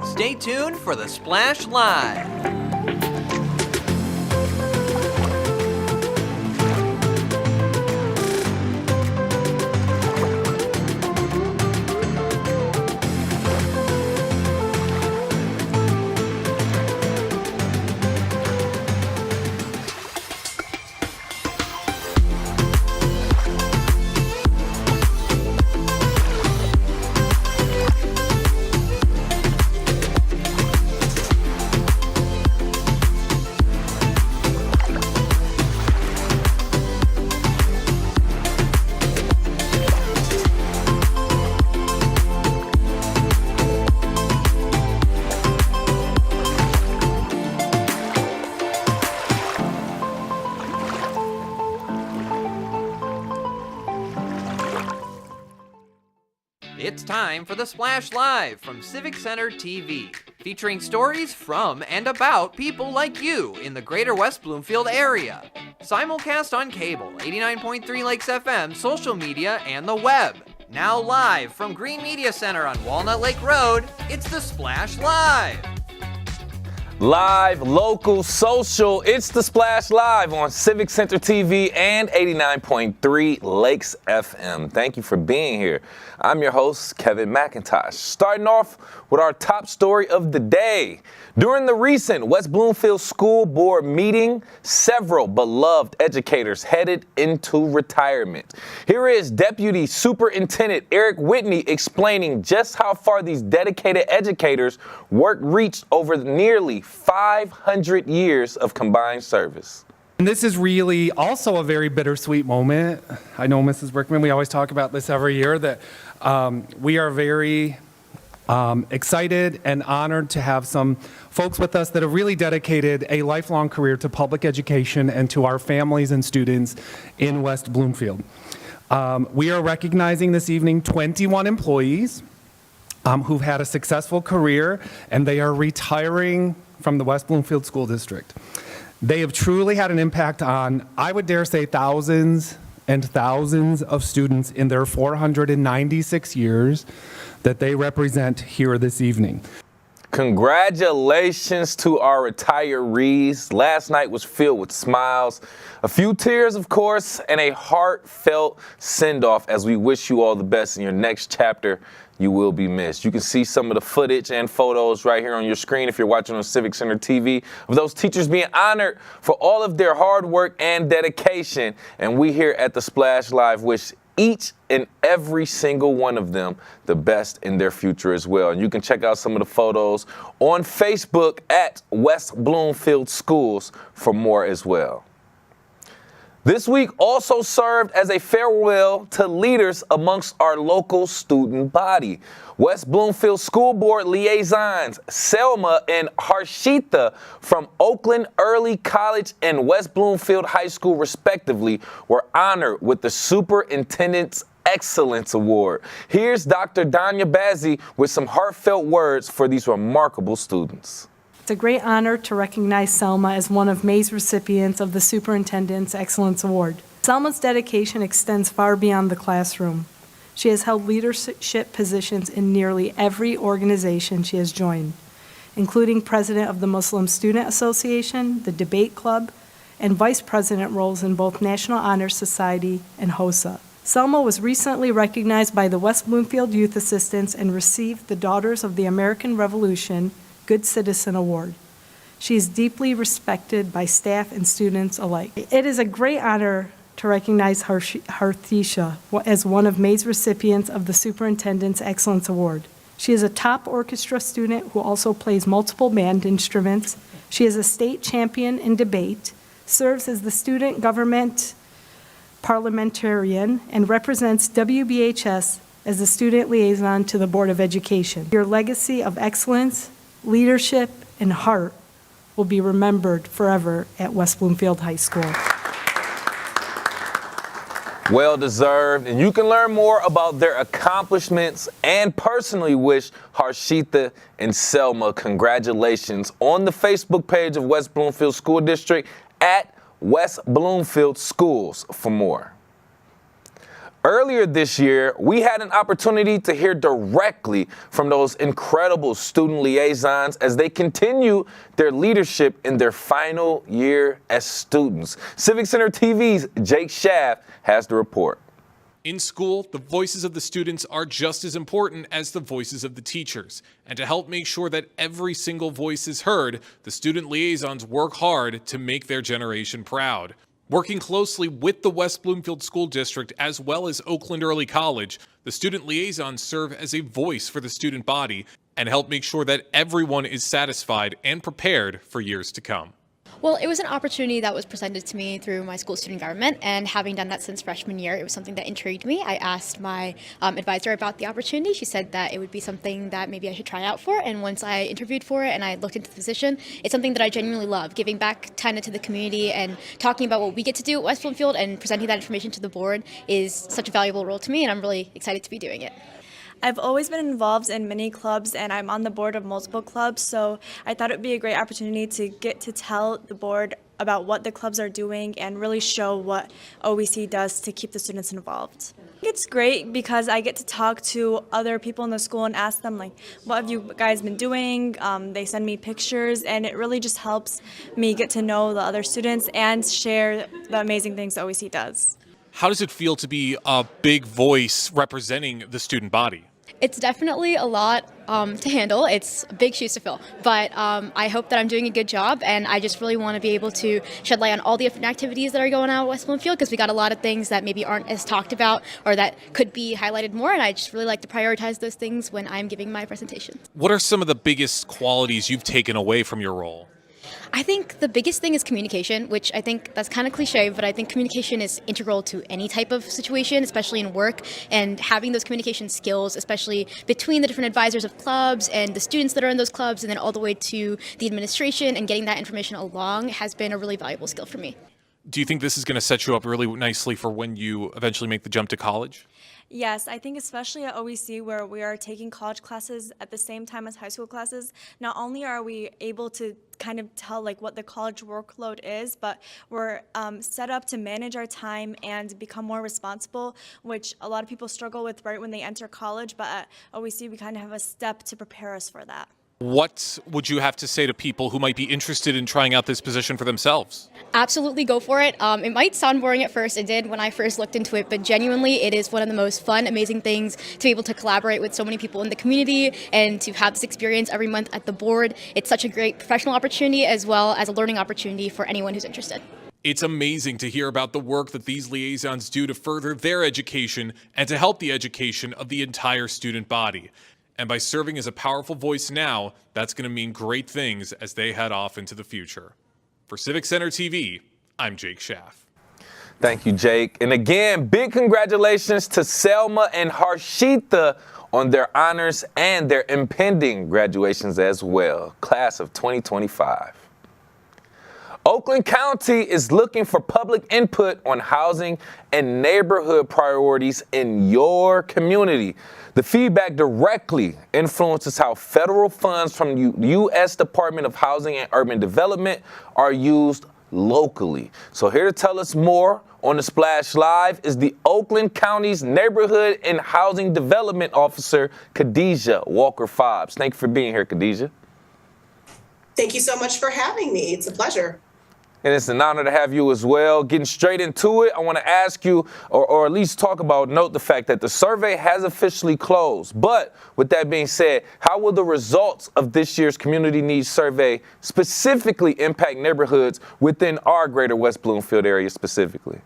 Stay tuned for the Splash Live. It's time for the Splash Live from Civic Center TV, featuring stories from and about people like you in the Greater West Bloomfield area. Simulcast on cable, 89.3 Lakes FM, social media, and the web. Now live from Green Media Center on Walnut Lake Road, it's the Splash Live. Live, local, social, it's the Splash Live on Civic Center TV and 89.3 Lakes FM. Thank you for being here. I'm your host, Kevin McIntosh. Starting off with our top story of the day. During the recent West Bloomfield School Board meeting, several beloved educators headed into retirement. Here is Deputy Superintendent Eric Whitney explaining just how far these dedicated educators' work reached over nearly 500 years of combined service. And this is really also a very bittersweet moment. I know, Mrs. Brickman, we always talk about this every year, that we are very excited and honored to have some folks with us that have really dedicated a lifelong career to public education and to our families and students in West Bloomfield. We are recognizing this evening 21 employees who've had a successful career, and they are retiring from the West Bloomfield School District. They have truly had an impact on, I would dare say, thousands and thousands of students in their 496 years that they represent here this evening. Congratulations to our retirees. Last night was filled with smiles, a few tears, of course, and a heartfelt send-off as we wish you all the best in your next chapter. You will be missed. You can see some of the footage and photos right here on your screen if you're watching on Civic Center TV of those teachers being honored for all of their hard work and dedication. And we here at the Splash Live wish each and every single one of them the best in their future as well. And you can check out some of the photos on Facebook at West Bloomfield Schools for more as well. This week also served as a farewell to leaders amongst our local student body. West Bloomfield School Board liaisons Selma and Harshita from Oakland Early College and West Bloomfield High School respectively were honored with the Superintendent's Excellence Award. Here's Dr. Danya Bazzi with some heartfelt words for these remarkable students. It's a great honor to recognize Selma as one of May's recipients of the Superintendent's Excellence Award. Selma's dedication extends far beyond the classroom. She has held leadership positions in nearly every organization she has joined, including president of the Muslim Student Association, the Debate Club, and vice president roles in both National Honor Society and HOSA. Selma was recently recognized by the West Bloomfield Youth Assistants and received the Daughters of the American Revolution Good Citizen Award. She is deeply respected by staff and students alike. It is a great honor to recognize Harthisha as one of May's recipients of the Superintendent's Excellence Award. She is a top orchestra student who also plays multiple band instruments. She is a state champion in debate, serves as the student government parliamentarian, and represents WBHS as the student liaison to the Board of Education. Your legacy of excellence, leadership, and heart will be remembered forever at West Bloomfield High School. Well deserved, and you can learn more about their accomplishments and personally wish Harshita and Selma congratulations on the Facebook page of West Bloomfield School District at West Bloomfield Schools for more. Earlier this year, we had an opportunity to hear directly from those incredible student liaisons as they continue their leadership in their final year as students. Civic Center TV's Jake Schaff has the report. In school, the voices of the students are just as important as the voices of the teachers. And to help make sure that every single voice is heard, the student liaisons work hard to make their generation proud. Working closely with the West Bloomfield School District as well as Oakland Early College, the student liaisons serve as a voice for the student body and help make sure that everyone is satisfied and prepared for years to come. Well, it was an opportunity that was presented to me through my school student government, and having done that since freshman year, it was something that intrigued me. I asked my advisor about the opportunity. She said that it would be something that maybe I should try out for, and once I interviewed for it and I looked into the position, it's something that I genuinely love. Giving back kind of to the community and talking about what we get to do at West Bloomfield and presenting that information to the board is such a valuable role to me, and I'm really excited to be doing it. I've always been involved in many clubs, and I'm on the board of multiple clubs, so I thought it would be a great opportunity to get to tell the board about what the clubs are doing and really show what OEC does to keep the students involved. It's great because I get to talk to other people in the school and ask them, like, what have you guys been doing? They send me pictures, and it really just helps me get to know the other students and share the amazing things OEC does. How does it feel to be a big voice representing the student body? It's definitely a lot to handle. It's big shoes to fill, but I hope that I'm doing a good job, and I just really want to be able to shed light on all the different activities that are going on at West Bloomfield, because we got a lot of things that maybe aren't as talked about or that could be highlighted more, and I just really like to prioritize those things when I'm giving my presentation. What are some of the biggest qualities you've taken away from your role? I think the biggest thing is communication, which I think that's kind of cliche, but I think communication is integral to any type of situation, especially in work, and having those communication skills, especially between the different advisors of clubs and the students that are in those clubs, and then all the way to the administration and getting that information along, has been a really valuable skill for me. Do you think this is going to set you up really nicely for when you eventually make the jump to college? Yes, I think especially at OEC, where we are taking college classes at the same time as high school classes, not only are we able to kind of tell like what the college workload is, but we're set up to manage our time and become more responsible, which a lot of people struggle with right when they enter college, but at OEC we kind of have a step to prepare us for that. What would you have to say to people who might be interested in trying out this position for themselves? Absolutely go for it. It might sound boring at first. It did when I first looked into it, but genuinely it is one of the most fun, amazing things to be able to collaborate with so many people in the community and to have this experience every month at the board. It's such a great professional opportunity as well as a learning opportunity for anyone who's interested. It's amazing to hear about the work that these liaisons do to further their education and to help the education of the entire student body. And by serving as a powerful voice now, that's going to mean great things as they head off into the future. For Civic Center TV, I'm Jake Schaff. Thank you, Jake. And again, big congratulations to Selma and Harshita on their honors and their impending graduations as well. Class of 2025. Oakland County is looking for public input on housing and neighborhood priorities in your community. The feedback directly influences how federal funds from the U.S. Department of Housing and Urban Development are used locally. So here to tell us more on the Splash Live is the Oakland County's Neighborhood and Housing Development Officer, Khadijah Walker-Fobbs. Thank you for being here, Khadijah. Thank you so much for having me. It's a pleasure. And it's an honor to have you as well. Getting straight into it, I want to ask you, or at least note the fact that the survey has officially closed. But with that being said, how will the results of this year's Community Needs Survey specifically impact neighborhoods within our Greater West Bloomfield area specifically?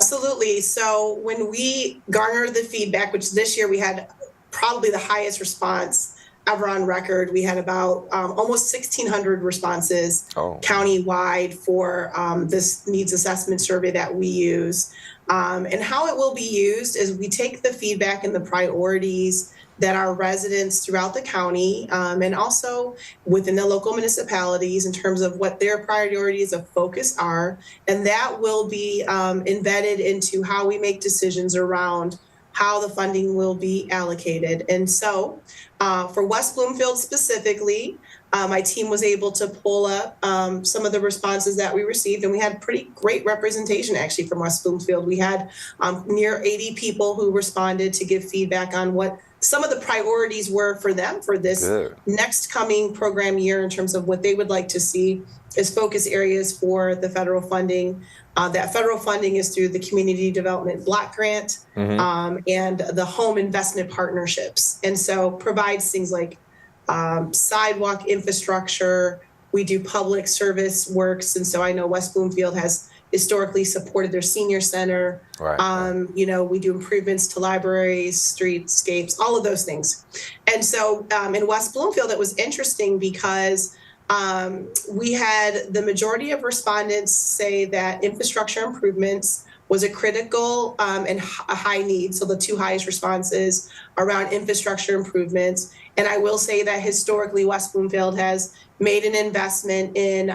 Absolutely. So when we garnered the feedback, which this year we had probably the highest response ever on record. We had about almost 1,600 responses countywide for this needs assessment survey that we use. And how it will be used is we take the feedback and the priorities that our residents throughout the county and also within the local municipalities in terms of what their priorities of focus are. And that will be embedded into how we make decisions around how the funding will be allocated. And so for West Bloomfield specifically, my team was able to pull up some of the responses that we received, and we had pretty great representation actually from West Bloomfield. We had near 80 people who responded to give feedback on what some of the priorities were for them for this next coming program year in terms of what they would like to see as focus areas for the federal funding. That federal funding is through the Community Development Block Grant and the Home Investment Partnerships. And so provides things like sidewalk infrastructure. We do public service works. And so I know West Bloomfield has historically supported their senior center. You know, we do improvements to libraries, streetscapes, all of those things. And so in West Bloomfield, it was interesting because we had the majority of respondents say that infrastructure improvements was a critical and a high need. So the two highest responses around infrastructure improvements. And I will say that historically, West Bloomfield has made an investment in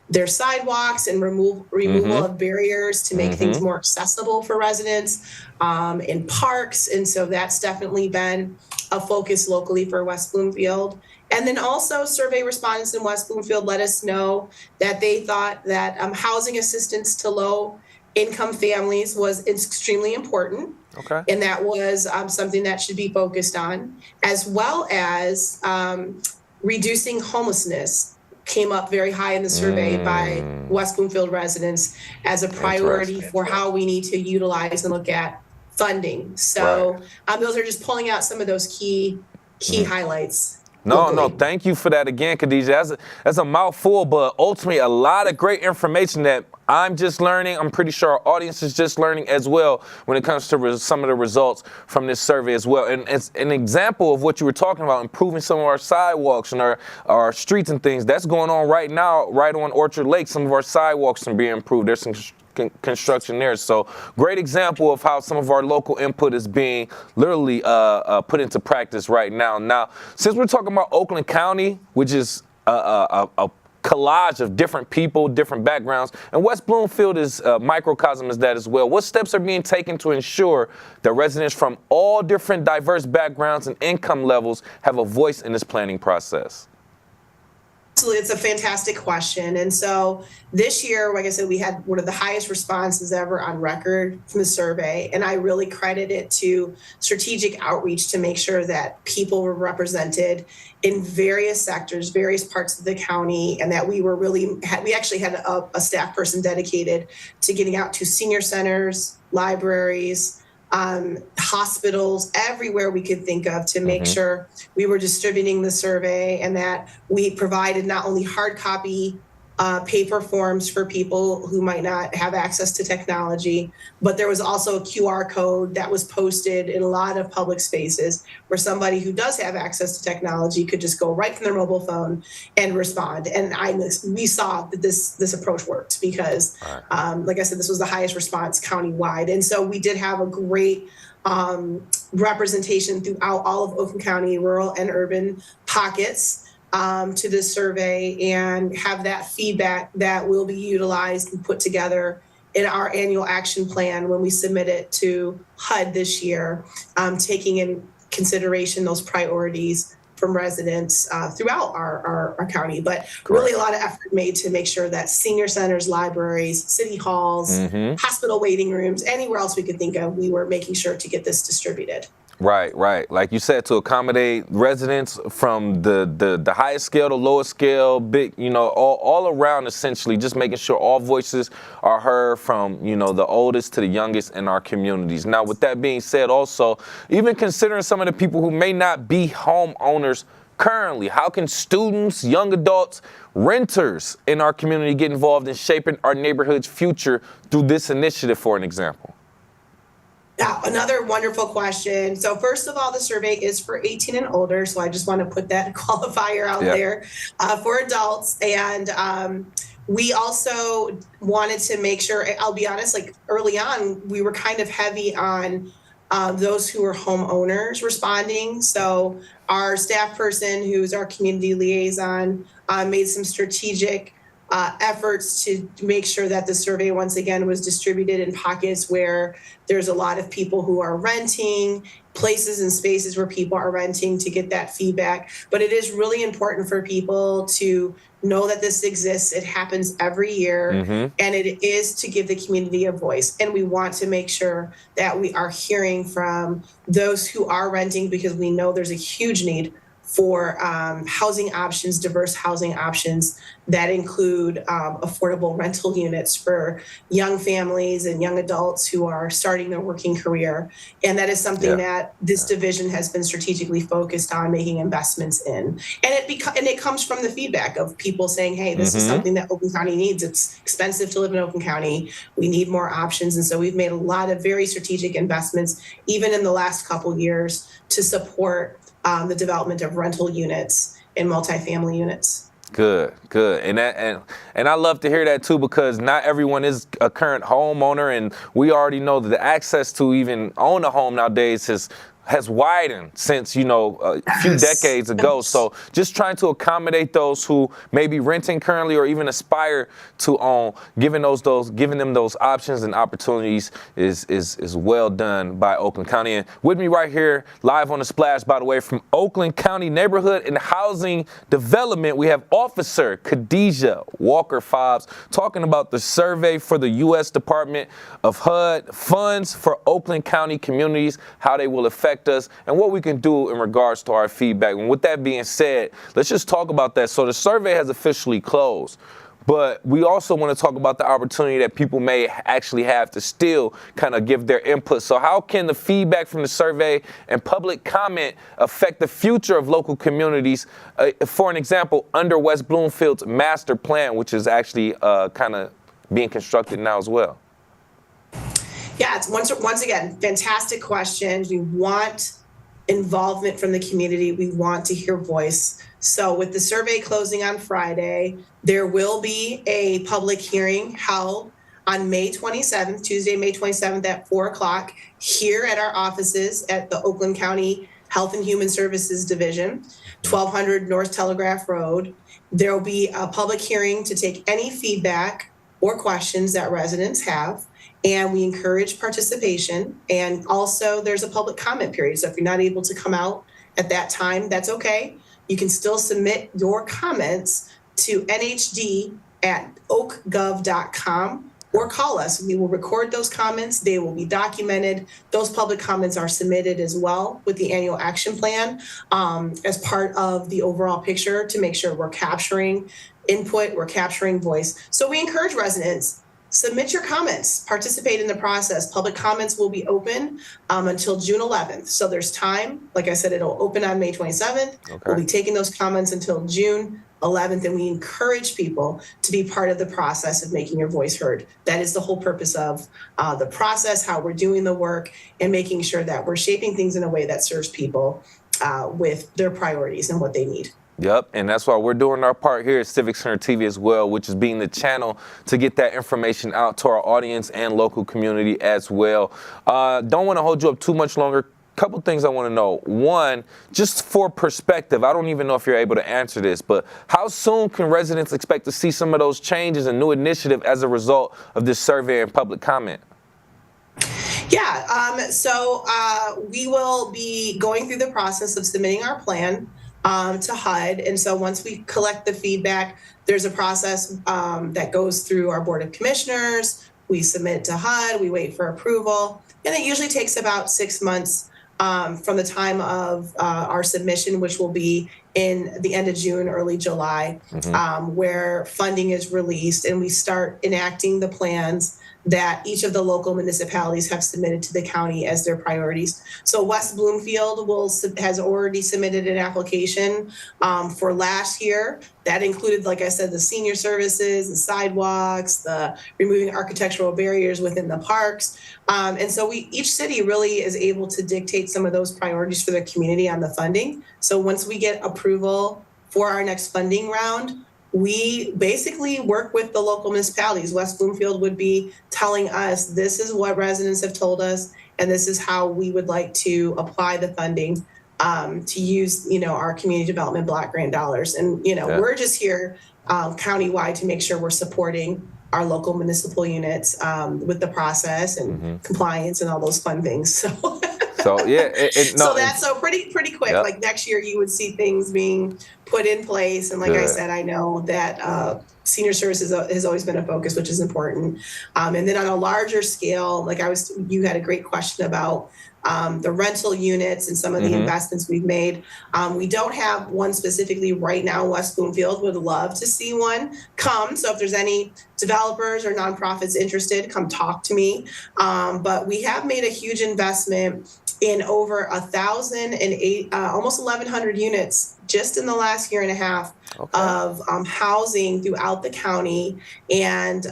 their sidewalks and removal of barriers to make things more accessible for residents in parks. And so that's definitely been a focus locally for West Bloomfield. And then also survey respondents in West Bloomfield let us know that they thought that housing assistance to low income families was extremely important. And that was something that should be focused on, as well as reducing homelessness came up very high in the survey by West Bloomfield residents as a priority for how we need to utilize and look at funding. So those are just pulling out some of those key highlights. No, thank you for that again, Khadijah. That's a mouthful, but ultimately a lot of great information that I'm just learning. I'm pretty sure our audience is just learning as well when it comes to some of the results from this survey as well. And it's an example of what you were talking about, improving some of our sidewalks and our streets and things. That's going on right now, right on Orchard Lake. Some of our sidewalks are being improved. There's some construction there. So great example of how some of our local input is being literally put into practice right now. Now, since we're talking about Oakland County, which is a collage of different people, different backgrounds, and West Bloomfield is a microcosm as that as well. What steps are being taken to ensure that residents from all different diverse backgrounds and income levels have a voice in this planning process? Absolutely, it's a fantastic question. And so this year, like I said, we had one of the highest responses ever on record from the survey. And I really credit it to strategic outreach to make sure that people were represented in various sectors, various parts of the county, and that we actually had a staff person dedicated to getting out to senior centers, libraries, hospitals, everywhere we could think of to make sure we were distributing the survey and that we provided not only hard copy paper forms for people who might not have access to technology, but there was also a QR code that was posted in a lot of public spaces where somebody who does have access to technology could just go right from their mobile phone and respond. And we saw that this approach worked because, like I said, this was the highest response countywide. And so we did have a great representation throughout all of Oakland County, rural and urban pockets, to this survey, and have that feedback that will be utilized and put together in our annual action plan when we submit it to HUD this year, taking in consideration those priorities from residents throughout our county. But really a lot of effort made to make sure that senior centers, libraries, city halls, hospital waiting rooms, anywhere else we could think of, we were making sure to get this distributed. Right. Like you said, to accommodate residents from the highest scale to lowest scale, big, all around, essentially, just making sure all voices are heard from, the oldest to the youngest in our communities. Now, with that being said, also, even considering some of the people who may not be homeowners currently, how can students, young adults, renters in our community get involved in shaping our neighborhood's future through this initiative, for an example? Yeah, another wonderful question. So first of all, the survey is for 18 and older. So I just want to put that qualifier out there for adults. And we also wanted to make sure, I'll be honest, like early on, we were kind of heavy on those who are homeowners responding. So our staff person, who's our community liaison, made some strategic efforts to make sure that the survey, once again, was distributed in pockets where there's a lot of people who are renting, places and spaces where people are renting, to get that feedback. But it is really important for people to know that this exists. It happens every year, and it is to give the community a voice. And we want to make sure that we are hearing from those who are renting, because we know there's a huge need for housing options, diverse housing options that include affordable rental units for young families and young adults who are starting their working career. And that is something that this division has been strategically focused on making investments in. And it comes from the feedback of people saying, hey, this is something that Oakland County needs. It's expensive to live in Oakland County. We need more options. And so we've made a lot of very strategic investments, even in the last couple of years, to support the development of rental units and multifamily units. Good. And I love to hear that too, because not everyone is a current homeowner, and we already know that the access to even own a home nowadays has widened since, a few decades ago. So just trying to accommodate those who may be renting currently or even aspire to own, giving them those options and opportunities is well done by Oakland County. And with me right here, live on the Splash, by the way, from Oakland County Neighborhood and Housing Development, we have Officer Khadijah Walker-Fobbs talking about the survey for the U.S. Department of HUD funds for Oakland County communities, how they will affect us, and what we can do in regards to our feedback. And with that being said, let's just talk about that. So the survey has officially closed, but we also want to talk about the opportunity that people may actually have to still kind of give their input. So how can the feedback from the survey and public comment affect the future of local communities? For an example, under West Bloomfield's master plan, which is actually kind of being constructed now as well. Yeah, it's once again, fantastic questions. We want involvement from the community. We want to hear voice. So with the survey closing on Friday, there will be a public hearing held on May 27th, Tuesday, May 27th at 4:00 here at our offices at the Oakland County Health and Human Services Division, 1200 North Telegraph Road. There will be a public hearing to take any feedback or questions that residents have. And we encourage participation. And also there's a public comment period. So if you're not able to come out at that time, that's okay. You can still submit your comments to nhd@oakgov.com or call us. We will record those comments. They will be documented. Those public comments are submitted as well with the annual action plan as part of the overall picture to make sure we're capturing input, we're capturing voice. So we encourage residents, submit your comments, participate in the process. Public comments will be open until June 11th. So there's time. Like I said, it'll open on May 27th. Okay. We'll be taking those comments until June 11th, and we encourage people to be part of the process of making your voice heard. That is the whole purpose of the process, how we're doing the work, and making sure that we're shaping things in a way that serves people with their priorities and what they need. Yep, and that's why we're doing our part here at Civic Center TV as well, which is being the channel to get that information out to our audience and local community as well. Don't want to hold you up too much longer. Couple things I want to know. One, just for perspective, I don't even know if you're able to answer this, but how soon can residents expect to see some of those changes and new initiative as a result of this survey and public comment? Yeah, so we will be going through the process of submitting our plan to HUD. And so once we collect the feedback, there's a process that goes through our Board of Commissioners. We submit to HUD, we wait for approval, and it usually takes about 6 months from the time of our submission, which will be in the end of June, early July, where funding is released and we start enacting the plans that each of the local municipalities have submitted to the county as their priorities. So West Bloomfield has already submitted an application for last year. That included, like I said, the senior services, the sidewalks, the removing architectural barriers within the parks. And so each city really is able to dictate some of those priorities for the community on the funding. So once we get approval for our next funding round, we basically work with the local municipalities. West Bloomfield would be telling us, this is what residents have told us, and this is how we would like to apply the funding to use, our community development block grant dollars. And, we're just here countywide to make sure we're supporting our local municipal units with the process and compliance and all those fun things. So yeah, so that's pretty quick. Yep. Like next year, you would see things being put in place. And like I said, I know that senior services has always been a focus, which is important. And then on a larger scale, like you had a great question about the rental units and some of the investments we've made. We don't have one specifically right now. West Bloomfield would love to see one come. So if there's any developers or nonprofits interested, come talk to me. But we have made a huge investment in over 1,008, almost 1,100 units just in the last year and a half of housing throughout the county. And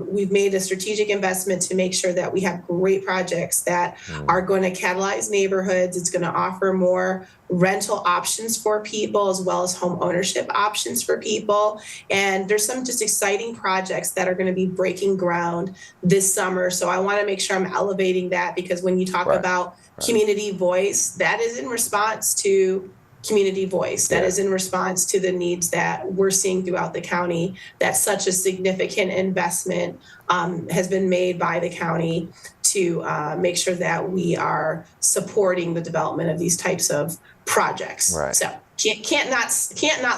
we've made a strategic investment to make sure that we have great projects that are going to catalyze neighborhoods. It's going to offer more rental options for people as well as home ownership options for people. And there's some just exciting projects that are going to be breaking ground this summer. So I want to make sure I'm elevating that, because when you talk about community voice, that is in response to community voice. That is in response to the needs that we're seeing throughout the county, that such a significant investment has been made by the county to make sure that we are supporting the development of these types of projects. Right. So can't not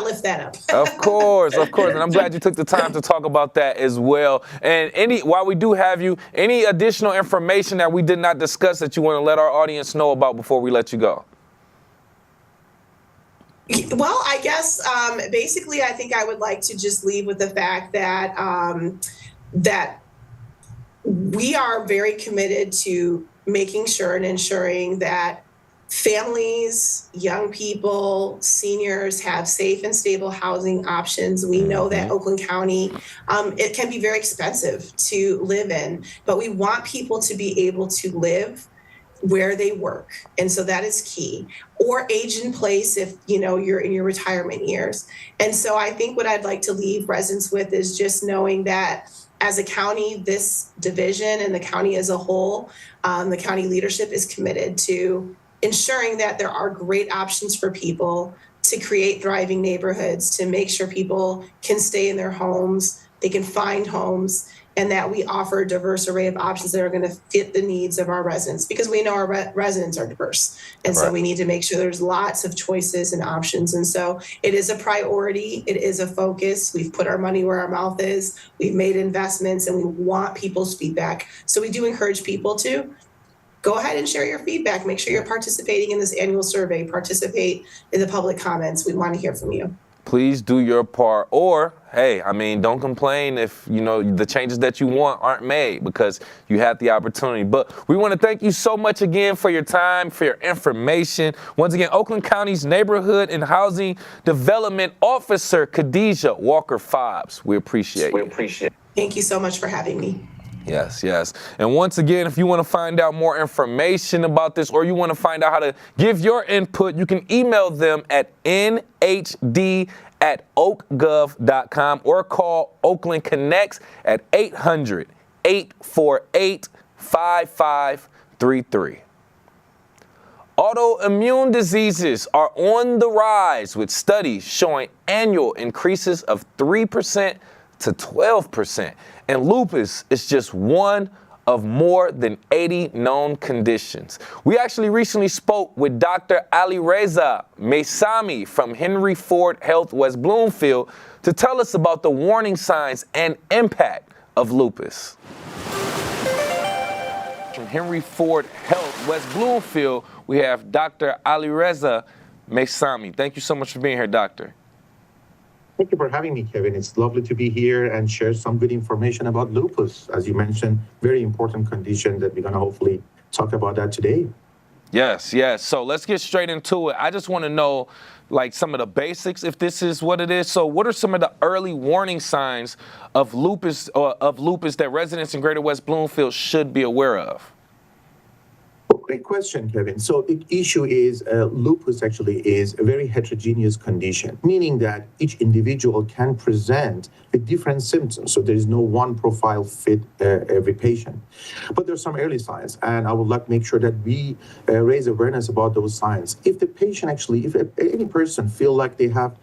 lift that up. Of course. And I'm glad you took the time to talk about that as well. And while we do have you, any additional information that we did not discuss that you want to let our audience know about before we let you go? Well, I guess basically, I think I would like to just leave with the fact that that we are very committed to making sure and ensuring that families, young people, seniors have safe and stable housing options. We know that Oakland County, it can be very expensive to live in, but we want people to be able to live where they work. And so that is key. Or age in place if you're in your retirement years. And so I think what I'd like to leave residents with is just knowing that as a county, this division and the county as a whole, the county leadership is committed to ensuring that there are great options for people to create thriving neighborhoods, to make sure people can stay in their homes, they can find homes, and that we offer a diverse array of options that are going to fit the needs of our residents, because we know our residents are diverse. And so we need to make sure there's lots of choices and options. And so it is a priority. It is a focus. We've put our money where our mouth is. We've made investments, and we want people's feedback. So we do encourage people to go ahead and share your feedback. Make sure you're participating in this annual survey. Participate in the public comments. We want to hear from you. Please do your part. Or, hey, don't complain if, the changes that you want aren't made, because you had the opportunity. But we want to thank you so much again for your time, for your information. Once again, Oakland County's Neighborhood and Housing Development Officer, Khadijah Walker-Fobbs. We appreciate it. Thank you so much for having me. Yes. And once again, if you want to find out more information about this, or you want to find out how to give your input, you can email them at nhd@oakgov.com or call Oakland Connects at 800-848-5533. Autoimmune diseases are on the rise, with studies showing annual increases of 3% to 12%. And lupus is just one of more than 80 known conditions. We actually recently spoke with Dr. Alireza Maysami from Henry Ford Health West Bloomfield to tell us about the warning signs and impact of lupus. From Henry Ford Health West Bloomfield, we have Dr. Alireza Maysami. Thank you so much for being here, doctor. Thank you for having me, Kevin. It's lovely to be here and share some good information about lupus. As you mentioned, very important condition that we're going to hopefully talk about that today. Yes. So let's get straight into it. I just want to know, some of the basics, if this is what it is. So what are some of the early warning signs of lupus that residents in Greater West Bloomfield should be aware of? Great question, Kevin. So the issue is lupus actually is a very heterogeneous condition, meaning that each individual can present with different symptoms. So there is no one profile fit every patient. But there's some early signs, and I would like to make sure that we raise awareness about those signs. If the patient if any person feel like they have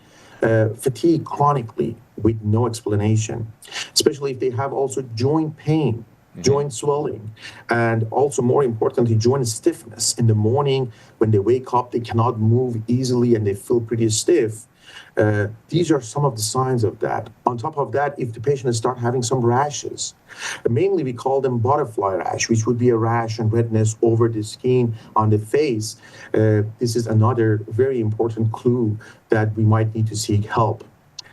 fatigue chronically, with no explanation, especially if they have also joint pain, joint swelling, and also more importantly, joint stiffness. In the morning, when they wake up, they cannot move easily and they feel pretty stiff. These are some of the signs of that. On top of that, if the patient start having some rashes, mainly we call them butterfly rash, which would be a rash and redness over the skin on the face. This is another very important clue that we might need to seek help.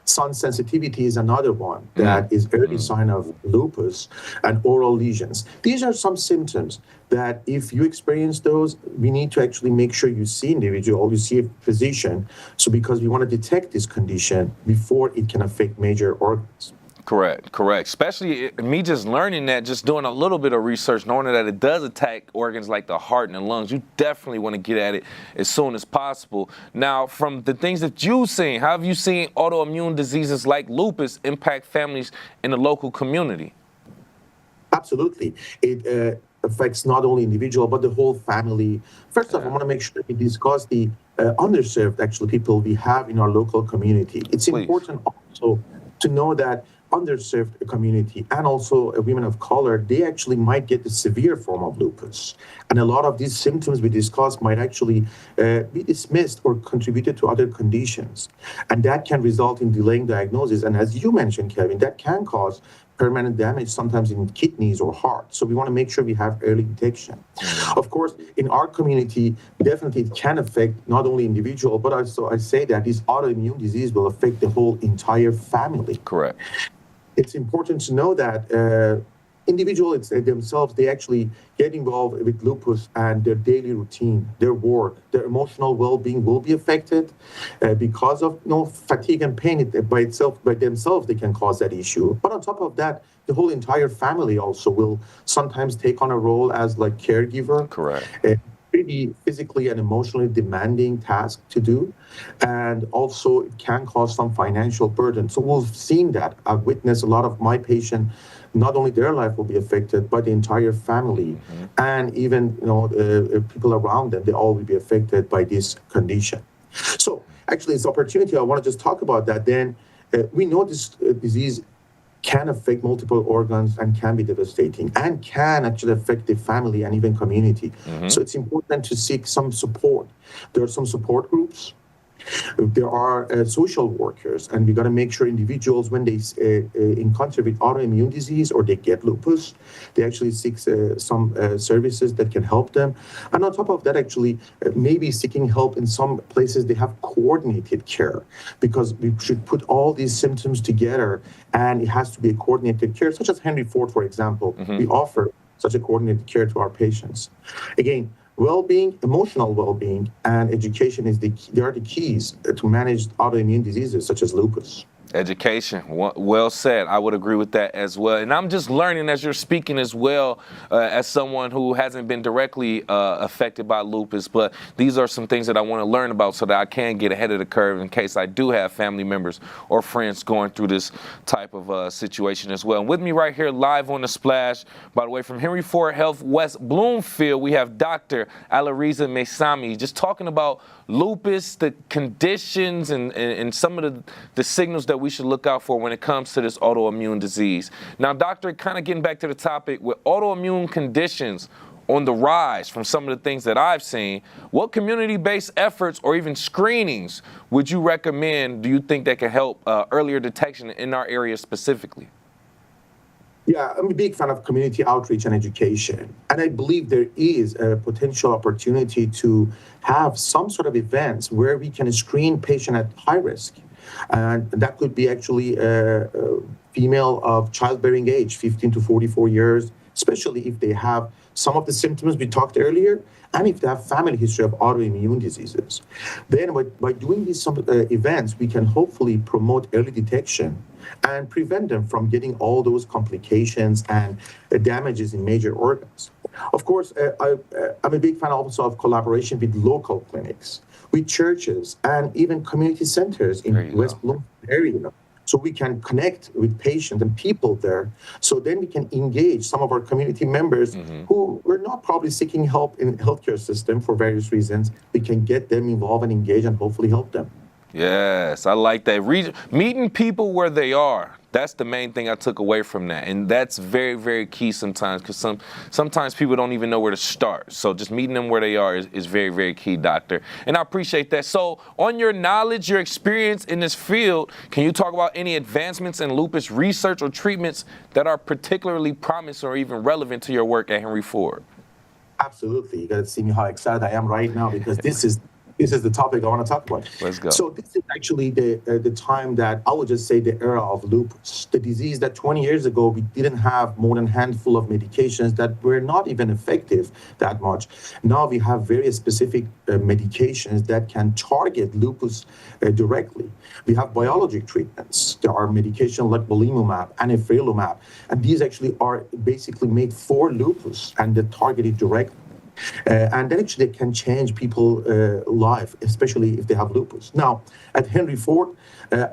Sun sensitivity is another one that is early sign of lupus, and oral lesions. These are some symptoms that if you experience those, we need to actually make sure you see an individual, you see a physician, so because we want to detect this condition before it can affect major organs. Correct. Especially me just learning that, just doing a little bit of research, knowing that it does attack organs like the heart and the lungs. You definitely want to get at it as soon as possible. Now, from the things that you've seen, how have you seen autoimmune diseases like lupus impact families in the local community? Absolutely. It affects not only individual, but the whole family. First off, I want to make sure we discuss the underserved actually people we have in our local community. It's important also to know that underserved community and also women of color, they actually might get the severe form of lupus. And a lot of these symptoms we discussed might actually be dismissed or contributed to other conditions. And that can result in delaying diagnosis. And as you mentioned, Kevin, that can cause permanent damage, sometimes in kidneys or heart. So we want to make sure we have early detection. Of course, in our community, definitely it can affect not only individual, but also I say that this autoimmune disease will affect the whole entire family. Correct. It's important to know that individuals themselves, they actually get involved with lupus and their daily routine, their work, their emotional well-being will be affected because of fatigue and pain by themselves, they can cause that issue. But on top of that, the whole entire family also will sometimes take on a role as like caregiver. Correct. Pretty physically and emotionally demanding task to do, and also it can cause some financial burden. So we've seen that. I've witnessed a lot of my patients, not only their life will be affected, but the entire family, and even people around them, they all will be affected by this condition. So actually, it's opportunity. I want to just talk about that. Then we know this disease can affect multiple organs and can be devastating and can actually affect the family and even community. So it's important to seek some support. There are some support groups. There are social workers, and we got to make sure individuals, when they encounter with autoimmune disease or they get lupus, they actually seek some services that can help them. And on top of that, actually, maybe seeking help in some places they have coordinated care, because we should put all these symptoms together, and it has to be a coordinated care, such as Henry Ford, for example. We offer such a coordinated care to our patients. Again, well-being, emotional well-being, and education they are the keys to manage autoimmune diseases such as lupus. Education, well said. I would agree with that as well. And I'm just learning as you're speaking as well, as someone who hasn't been directly affected by lupus, but these are some things that I want to learn about so that I can get ahead of the curve in case I do have family members or friends going through this type of situation as well. And with me right here live on The Splash, by the way, from Henry Ford Health West Bloomfield, we have Dr. Alireza Maysami just talking about lupus, the conditions, and some of the signals that we should look out for when it comes to this autoimmune disease. Now, doctor, kind of getting back to the topic, with autoimmune conditions on the rise from some of the things that I've seen, what community-based efforts or even screenings would you recommend, do you think, that can help earlier detection in our area specifically? Yeah, I'm a big fan of community outreach and education. And I believe there is a potential opportunity to have some sort of events where we can screen patients at high risk. And that could be actually a female of childbearing age, 15 to 44 years, especially if they have some of the symptoms we talked earlier, and if they have family history of autoimmune diseases. Then by doing these events, we can hopefully promote early detection and prevent them from getting all those complications and damages in major organs. Of course, I'm a big fan also of collaboration with local clinics, with churches, and even community centers in West Bloomfield area. So we can connect with patients and people there. So then we can engage some of our community members who were not probably seeking help in the healthcare system for various reasons. We can get them involved and engage and hopefully help them. Yes, I like that. Meeting people where they are. That's the main thing I took away from that. And that's very, very key sometimes, because sometimes people don't even know where to start. So just meeting them where they are is very, very key, doctor. And I appreciate that. So on your knowledge, your experience in this field, can you talk about any advancements in lupus research or treatments that are particularly promising or even relevant to your work at Henry Ford? Absolutely. You got to see me how excited I am right now, because this is the topic I want to talk about. Let's go. So this is actually the time that I would just say the era of lupus, the disease that 20 years ago we didn't have more than a handful of medications that were not even effective that much. Now we have very specific medications that can target lupus directly. We have biologic treatments. There are medications like belimumab, anifrolumab, and these actually are basically made for lupus and they target it directly. And that actually can change people's life, especially if they have lupus. Now, at Henry Ford,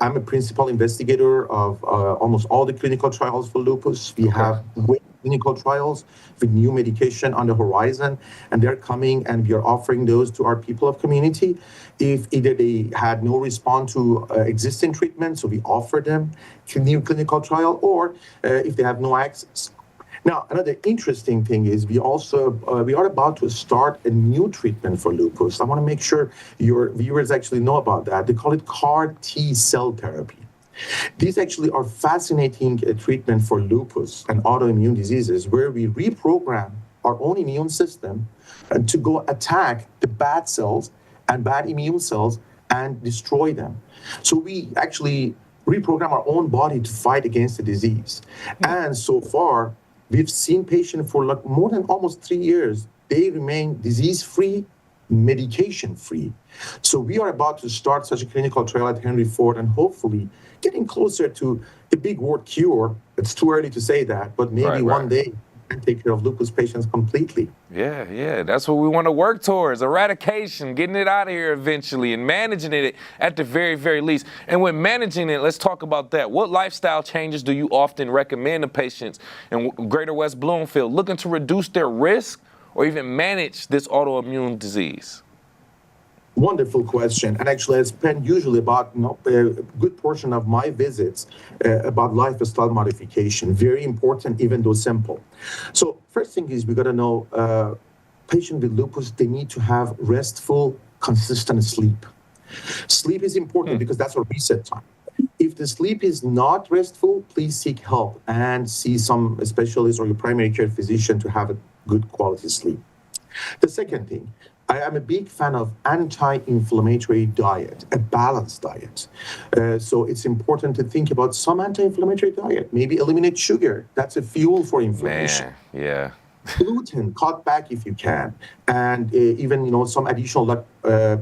I'm a principal investigator of almost all the clinical trials for lupus. We have great clinical trials with new medication on the horizon, and they're coming, and we are offering those to our people of community. If either they had no response to existing treatment, so we offer them to new clinical trial, or if they have no access. Now, another interesting thing is we are about to start a new treatment for lupus. I want to make sure your viewers actually know about that. They call it CAR T cell therapy. These actually are fascinating treatment for lupus and autoimmune diseases, where we reprogram our own immune system to go attack the bad cells and bad immune cells and destroy them. So we actually reprogram our own body to fight against the disease. And so far, we've seen patients for like more than almost 3 years. They remain disease-free, medication-free. So we are about to start such a clinical trial at Henry Ford, and hopefully getting closer to the big word cure. It's too early to say that, but maybe one day we can take care of lupus patients completely. Yeah, that's what we want to work towards. Eradication, getting it out of here eventually, and managing it at the very, very least. And when managing it, let's talk about that. What lifestyle changes do you often recommend to patients in Greater West Bloomfield looking to reduce their risk or even manage this autoimmune disease? Wonderful question. And actually, I spend usually about a good portion of my visits about lifestyle modification. Very important, even though simple. So first thing is we got to know patient with lupus, they need to have restful, consistent sleep. Sleep is important because that's our reset time. If the sleep is not restful, please seek help and see some specialist or your primary care physician to have a good quality sleep. The second thing, I am a big fan of anti-inflammatory diet, a balanced diet. So it's important to think about some anti-inflammatory diet. Maybe eliminate sugar. That's a fuel for inflammation. Man, yeah. Gluten, cut back if you can. And even, some additional, like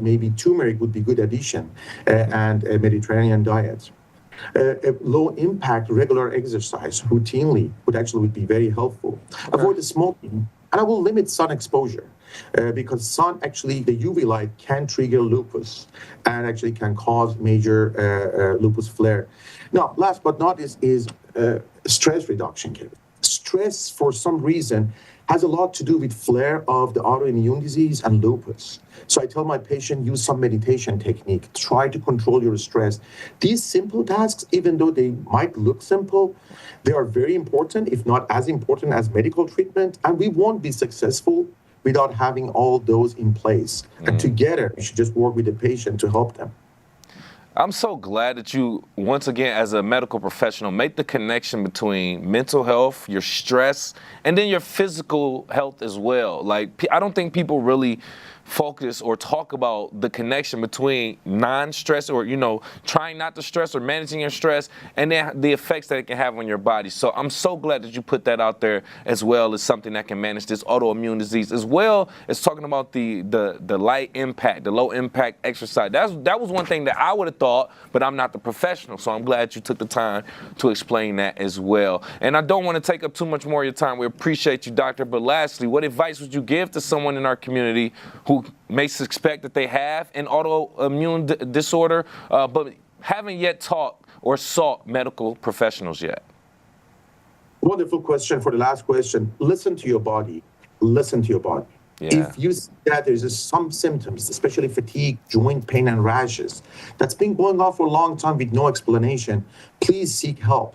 maybe turmeric would be good addition, and a Mediterranean diet. A low impact regular exercise routinely would be very helpful. Okay. Avoid the smoking, and I will limit sun exposure. Because sun, actually, the UV light can trigger lupus and actually can cause major lupus flare. Now, last but not least is stress reduction. Stress, for some reason, has a lot to do with flare of the autoimmune disease and lupus. So I tell my patient, use some meditation technique. Try to control your stress. These simple tasks, even though they might look simple, they are very important, if not as important as medical treatment, and we won't be successful without having all those in place. And together, you should just work with the patient to help them. I'm so glad that you, once again, as a medical professional, make the connection between mental health, your stress, and then your physical health as well. Like, I don't think people really focus or talk about the connection between non-stress or, trying not to stress or managing your stress and then the effects that it can have on your body. So I'm so glad that you put that out there as well as something that can manage this autoimmune disease, as well as talking about the light impact, the low impact exercise. That was one thing that I would have thought, but I'm not the professional. So I'm glad you took the time to explain that as well. And I don't want to take up too much more of your time. We appreciate you, doctor. But lastly, what advice would you give to someone in our community who may suspect that they have an autoimmune disorder, but haven't yet taught or sought medical professionals yet? Wonderful question for the last question. Listen to your body. Listen to your body. If you see that there's some symptoms, especially fatigue, joint pain, and rashes, that's been going on for a long time with no explanation, please seek help.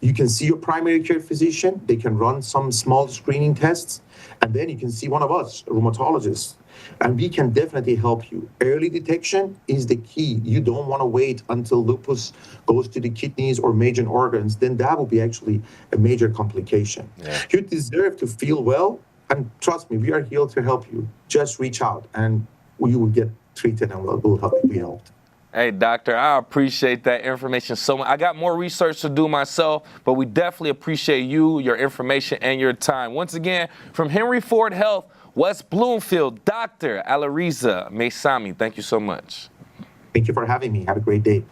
You can see your primary care physician. They can run some small screening tests, and then you can see one of us, rheumatologists, and we can definitely help you. Early detection is the key. You don't want to wait until lupus goes to the kidneys or major organs. Then that will be actually a major complication. You deserve to feel well. And trust me, we are here to help you. Just reach out and you will get treated and we'll help you be helped. Hey, doctor, I appreciate that information so much. I got more research to do myself, but we definitely appreciate you, your information, and your time. Once again, from Henry Ford Health, West Bloomfield, Dr. Alariza Maysami, thank you so much. Thank you for having me. Have a great day.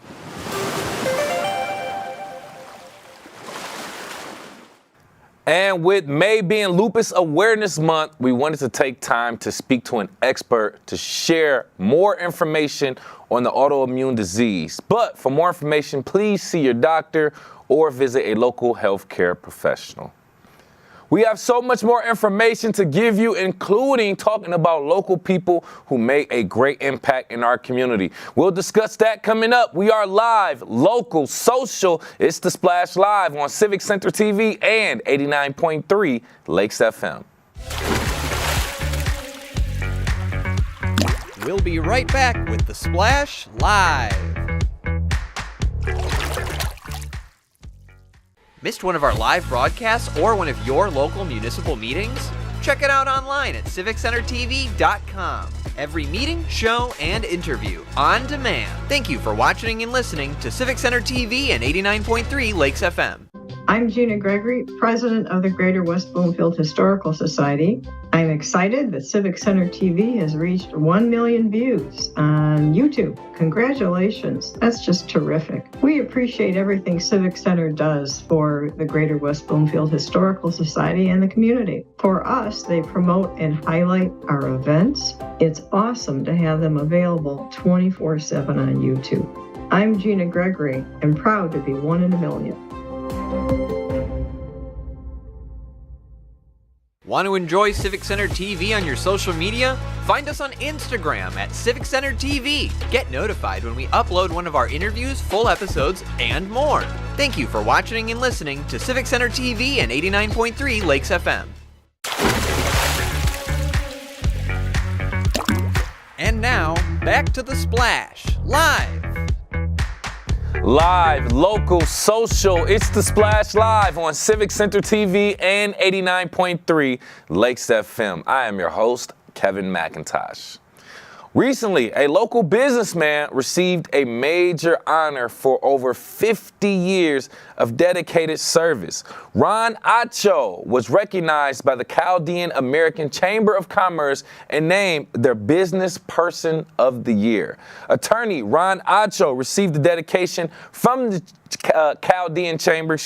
And with May being Lupus Awareness Month, we wanted to take time to speak to an expert to share more information on the autoimmune disease. But for more information, please see your doctor or visit a local healthcare professional. We have so much more information to give you, including talking about local people who make a great impact in our community. We'll discuss that coming up. We are live, local, social. It's The Splash Live on Civic Center TV and 89.3 Lakes FM. We'll be right back with The Splash Live. Missed one of our live broadcasts or one of your local municipal meetings? Check it out online at civiccentertv.com. Every meeting, show, and interview on demand. Thank you for watching and listening to Civic Center TV and 89.3 Lakes FM. I'm Gina Gregory, president of the Greater West Bloomfield Historical Society. I'm excited that Civic Center TV has reached 1 million views on YouTube. Congratulations. That's just terrific. We appreciate everything Civic Center does for the Greater West Bloomfield Historical Society and the community. For us, they promote and highlight our events. It's awesome to have them available 24/7 on YouTube. I'm Gina Gregory and proud to be one in a million. Want to enjoy Civic Center TV on your social media? Find us on Instagram at Civic Center TV. Get notified when we upload one of our interviews, full episodes, and more. Thank you for watching and listening to Civic Center TV and 89.3 Lakes FM. And now, back to The Splash, live. Live, local, social, it's The Splash Live on Civic Center TV and 89.3 Lakes FM. I am your host, Kevin McIntosh. Recently, a local businessman received a major honor for over 50 years of dedicated service. Ron Acho was recognized by the Chaldean American Chamber of Commerce and named their Business Person of the Year. Attorney Ron Acho received the dedication from the Chaldean Chamber,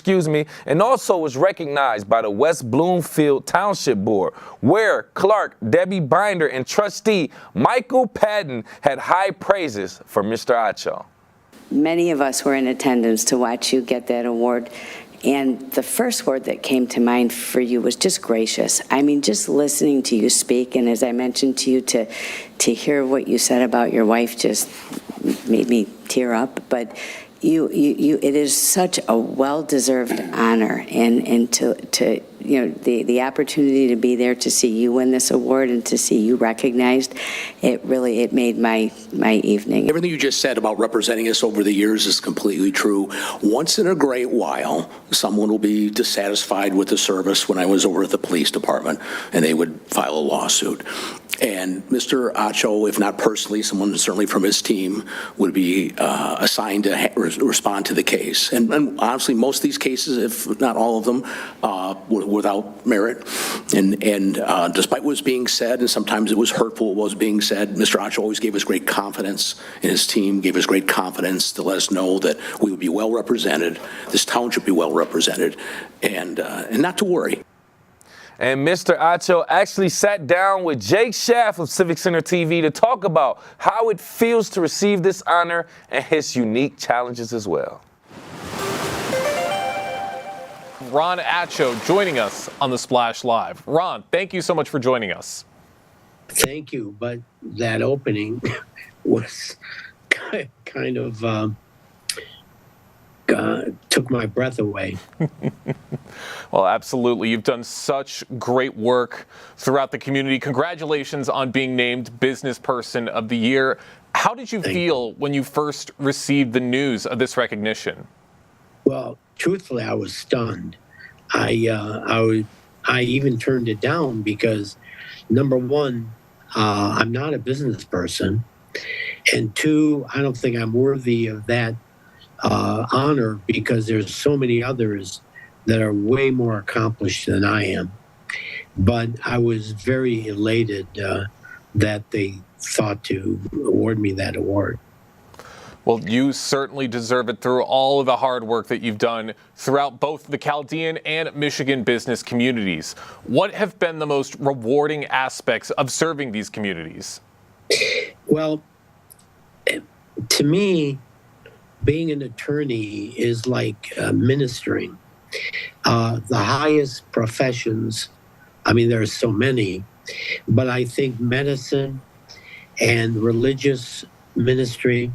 and also was recognized by the West Bloomfield Township Board, where clerk Debbie Binder and trustee Michael Patton had high praises for Mr. Acho. Many of us were in attendance to watch you get that award. And the first word that came to mind for you was just gracious. I mean, just listening to you speak, and as I mentioned to you, to hear what you said about your wife just made me tear up. But it is such a well-deserved honor, and to the opportunity to be there to see you win this award and to see you recognized, it made my evening. Everything you just said about representing us over the years is completely true. Once in a great while, someone will be dissatisfied with the service. When I was over at the police department, and they would file a lawsuit. And Mr. Acho, if not personally, someone certainly from his team would be assigned to respond to the case. And honestly, most of these cases, if not all of them, were without merit. And despite what was being said, and sometimes it was hurtful what was being said, Mr. Acho always gave us great confidence, and his team gave us great confidence to let us know that we would be well represented, this township would be well represented, and not to worry. And Mr. Acho actually sat down with Jake Schaff of Civic Center TV to talk about how it feels to receive this honor and his unique challenges as well. Ron Acho joining us on The Splash Live. Ron, thank you so much for joining us. Thank you, but that opening was kind of took my breath away. Well, absolutely. You've done such great work throughout the community. Congratulations on being named Business Person of the Year. How did you feel when you first received the news of this recognition? Well, truthfully, I was stunned. I even turned it down because, number one, I'm not a business person, and two, I don't think I'm worthy of that honor because there's so many others that are way more accomplished than I am. But I was very elated that they thought to award me that award. Well, you certainly deserve it through all of the hard work that you've done throughout both the Chaldean and Michigan business communities. What have been the most rewarding aspects of serving these communities? Well, to me, being an attorney is like ministering. The highest professions, I mean, there are so many, but I think medicine and religious ministry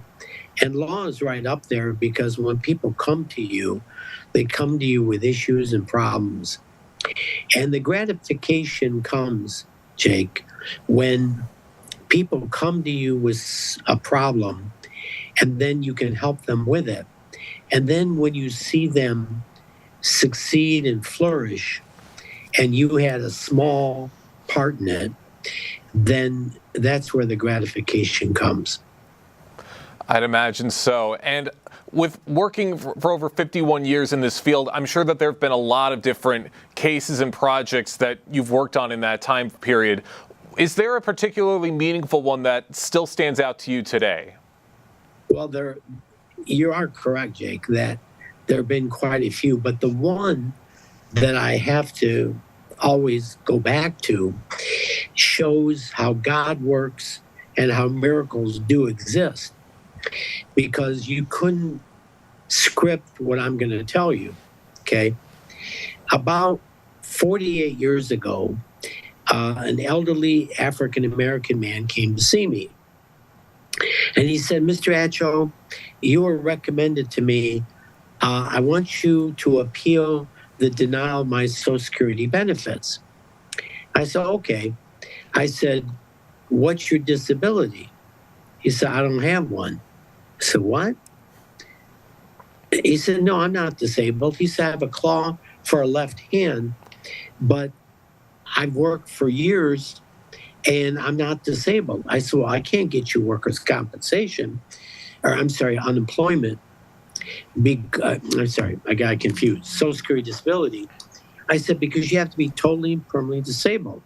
and law is right up there because when people come to you, they come to you with issues and problems. And the gratification comes, Jake, when people come to you with a problem and then you can help them with it. And then when you see them succeed and flourish and you had a small part in it, then that's where the gratification comes. I'd imagine so. And with working for over 51 years in this field, I'm sure that there have been a lot of different cases and projects that you've worked on in that time period. Is there a particularly meaningful one that still stands out to you today? Well, you are correct, Jake, that there have been quite a few, but the one that I have to always go back to shows how God works and how miracles do exist. Because you couldn't script what I'm going to tell you, okay? About 48 years ago, an elderly African-American man came to see me. And he said, Mr. Atcho, you were recommended to me. I want you to appeal the denial of my Social Security benefits. I said, okay. I said, what's your disability? He said, I don't have one. I said, what? He said, no, I'm not disabled. He said, I have a claw for a left hand, but I've worked for years and I'm not disabled. I said, well, I can't get you workers' compensation, or unemployment. I'm sorry, I got confused. Social Security disability. I said, because you have to be totally and permanently disabled.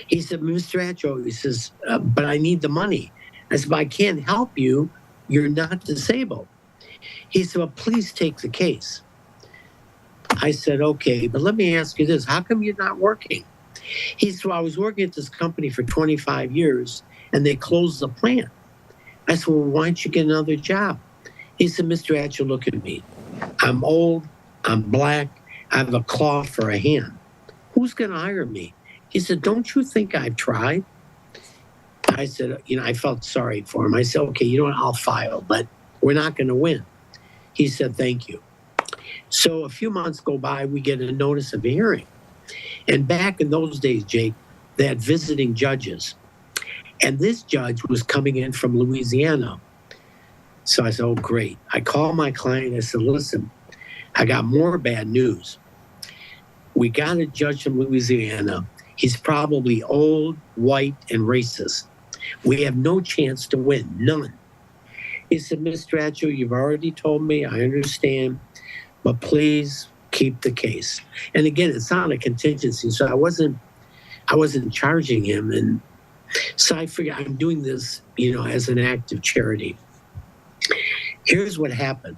He said, Mr. Atcho, he says, but I need the money. I said, but I can't help you. You're not disabled. He said, well, please take the case. I said, okay, but let me ask you this. How come you're not working? He said, well, I was working at this company for 25 years and they closed the plant. I said, well, why don't you get another job? He said, Mr. Atcho, look at me. I'm old, I'm black, I have a claw for a hand. Who's going to hire me? He said, don't you think I've tried? I said, I felt sorry for him. I said, okay, you know what, I'll file, but we're not going to win. He said, thank you. So a few months go by, we get a notice of a hearing. And back in those days, Jake, they had visiting judges. And this judge was coming in from Louisiana. So I said, oh, great. I called my client. I said, listen, I got more bad news. We got a judge from Louisiana. He's probably old, white, and racist. We have no chance to win, none. He said, Mr. Atcho, you've already told me, I understand, but please keep the case. And again, it's not a contingency, so I wasn't charging him. And so I figured I'm doing this, as an act of charity. Here's what happened.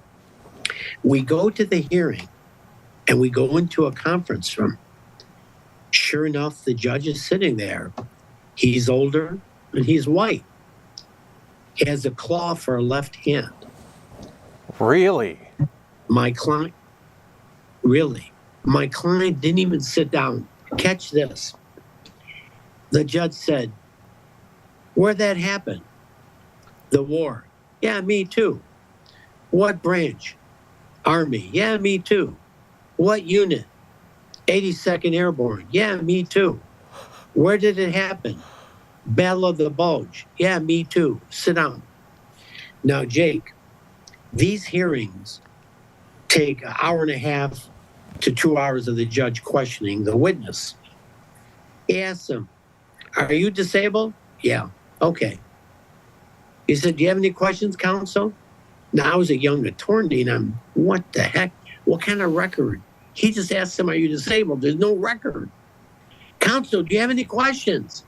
We go to the hearing and we go into a conference room. Sure enough, the judge is sitting there. He's older and he's white. He has a claw for a left hand. Really? My client didn't even sit down. Catch this. The judge said, "Where'd that happen?" "The war." "Yeah, me too." "What branch?" "Army." "Yeah, me too." "What unit?" 82nd Airborne. "Yeah, me too." "Where did it happen?" "Battle of the Bulge." "Yeah, me too." "Sit down." Now, Jake, these hearings take an hour and a half to 2 hours of the judge questioning the witness. He asked him, "Are you disabled?" "Yeah." "Okay." He said, "Do you have any questions, counsel?" Now, I was a young attorney, and I'm, what the heck? What kind of record? He just asked him, "Are you disabled?" There's no record. "Counsel, do you have any questions?"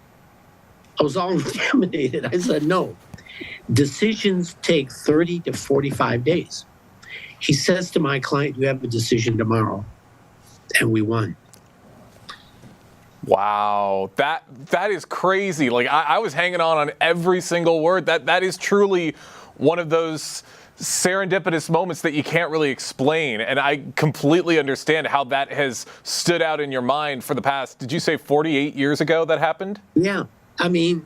I was all intimidated. I said, "No." Decisions take 30 to 45 days. He says to my client, "You have a decision tomorrow." And we won. Wow, that is crazy. Like I was hanging on every single word. That is truly one of those serendipitous moments that you can't really explain. And I completely understand how that has stood out in your mind for the past, did you say 48 years ago that happened? Yeah. I mean,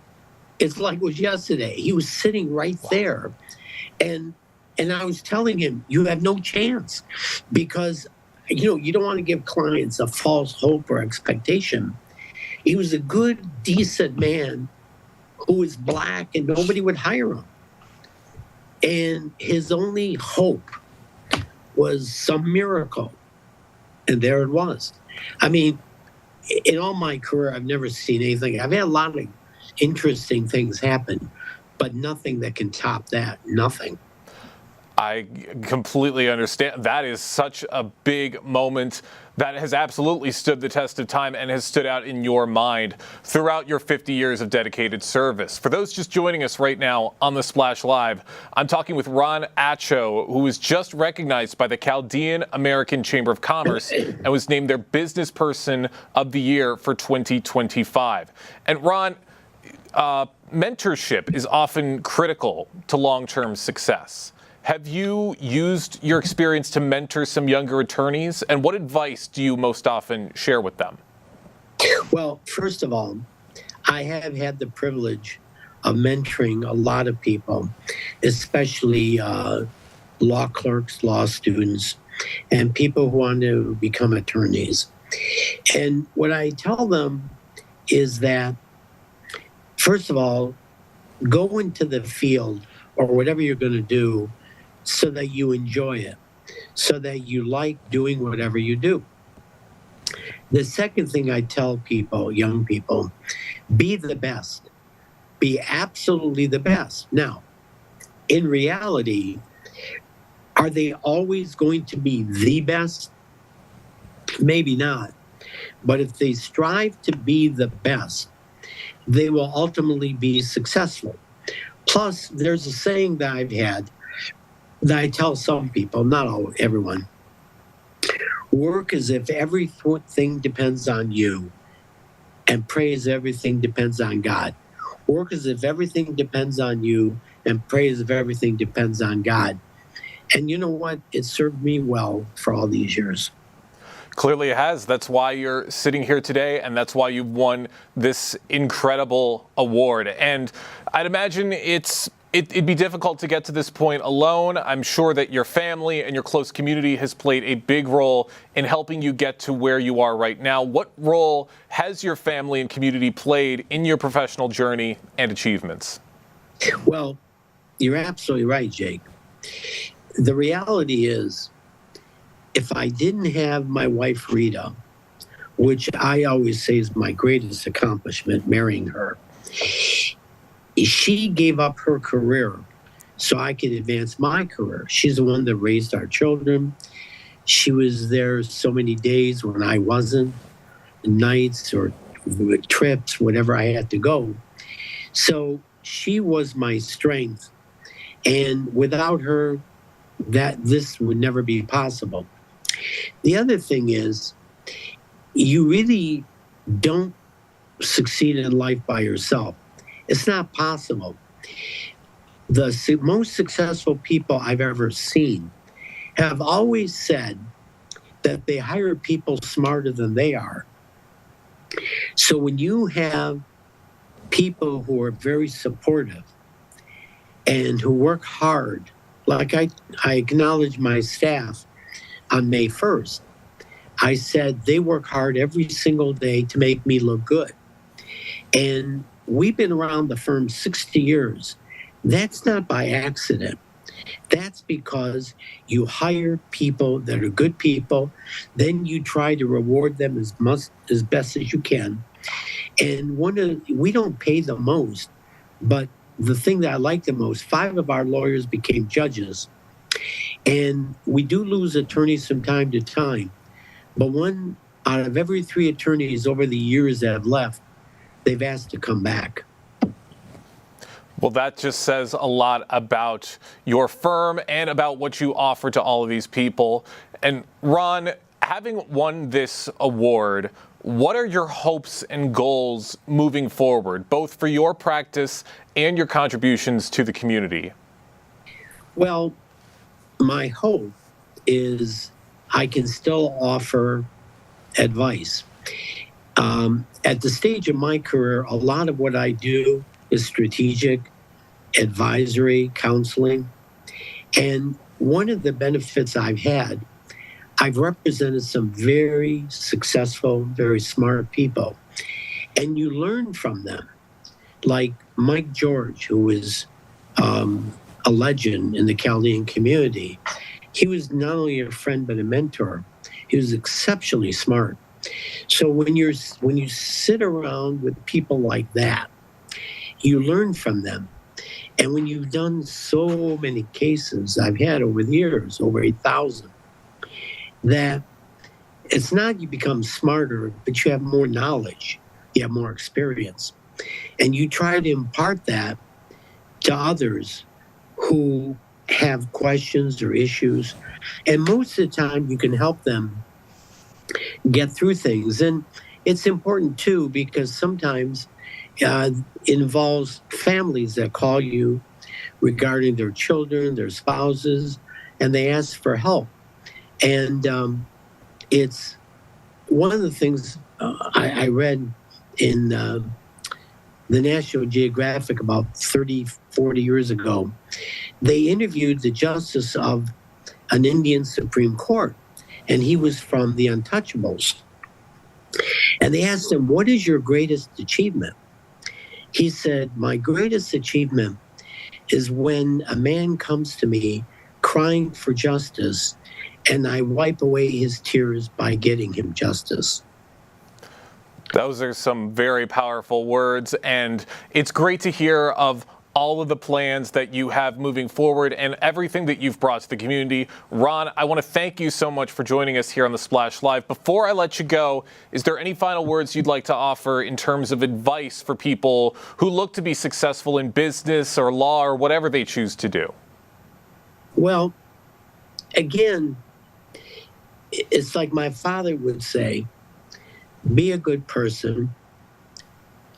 it's like it was yesterday. He was sitting right there. And I was telling him, "You have no chance," because, you don't want to give clients a false hope or expectation. He was a good, decent man who was black, and nobody would hire him. And his only hope was some miracle. And there it was. I mean, in all my career, I've never seen anything. I've had a lot of interesting things happen, but nothing that can top that. Nothing. I completely understand. That is such a big moment that has absolutely stood the test of time and has stood out in your mind throughout your 50 years of dedicated service. For those just joining us right now on the Splash Live, I'm talking with Ron Acho, who was just recognized by the Chaldean American Chamber of Commerce and was named their Business Person of the Year for 2025. And Ron, mentorship is often critical to long-term success. Have you used your experience to mentor some younger attorneys? And what advice do you most often share with them? Well, first of all, I have had the privilege of mentoring a lot of people, especially law clerks, law students, and people who want to become attorneys. And what I tell them is that, first of all, go into the field or whatever you're going to do so that you enjoy it, so that you like doing whatever you do. The second thing I tell people, young people, be the best. Be absolutely the best. Now, in reality, are they always going to be the best? Maybe not. But if they strive to be the best, they will ultimately be successful. Plus, there's a saying that I've had that I tell some people, not everyone. Work as if everything depends on you, and pray as everything depends on God. Work as if everything depends on you, and pray as if everything depends on God. And you know what? It served me well for all these years. Clearly it has. That's why you're sitting here today, and that's why you've won this incredible award. And I'd imagine it'd be difficult to get to this point alone. I'm sure that your family and your close community has played a big role in helping you get to where you are right now. What role has your family and community played in your professional journey and achievements? Well, you're absolutely right, Jake. The reality is, if I didn't have my wife, Rita, which I always say is my greatest accomplishment, marrying her, she gave up her career so I could advance my career. She's the one that raised our children. She was there so many days when I wasn't, nights or trips, whatever I had to go. So she was my strength. And without her, this would never be possible. The other thing is, you really don't succeed in life by yourself. It's not possible. The most successful people I've ever seen have always said that they hire people smarter than they are. So when you have people who are very supportive and who work hard. Like I acknowledge my staff on May 1st. I said they work hard every single day to make me look good. And we've been around the firm 60 years. That's not by accident. That's because you hire people that are good people, then you try to reward them as best as you can. And we don't pay the most, but the thing that I like the most, 5 of our lawyers became judges. And we do lose attorneys from time to time, but 1 out of every 3 attorneys over the years that have left, they've asked to come back. Well, that just says a lot about your firm and about what you offer to all of these people. And Ron, having won this award, what are your hopes and goals moving forward, both for your practice and your contributions to the community? Well, my hope is I can still offer advice. At the stage of my career, a lot of what I do is strategic, advisory, counseling. And one of the benefits I've had, I've represented some very successful, very smart people. And you learn from them. Like Mike George, who is a legend in the Chaldean community. He was not only a friend, but a mentor. He was exceptionally smart. So when you sit around with people like that, you learn from them. And when you've done so many cases I've had over the years, over 8,000, that it's not you become smarter, but you have more knowledge, you have more experience. And you try to impart that to others who have questions or issues. And most of the time you can help them get through things. And it's important too, because sometimes it involves families that call you regarding their children, their spouses, and they ask for help. And it's one of the things I read in the National Geographic about 30, 40 years ago. They interviewed the justice of an Indian Supreme Court, and he was from the Untouchables. And they asked him, what is your greatest achievement? He said, my greatest achievement is when a man comes to me crying for justice, and I wipe away his tears by getting him justice. Those are some very powerful words, and it's great to hear of all of the plans that you have moving forward and everything that you've brought to the community. Ron, I want to thank you so much for joining us here on the Splash Live. Before I let you go, is there any final words you'd like to offer in terms of advice for people who look to be successful in business or law or whatever they choose to do? Well, again, it's like my father would say, be a good person,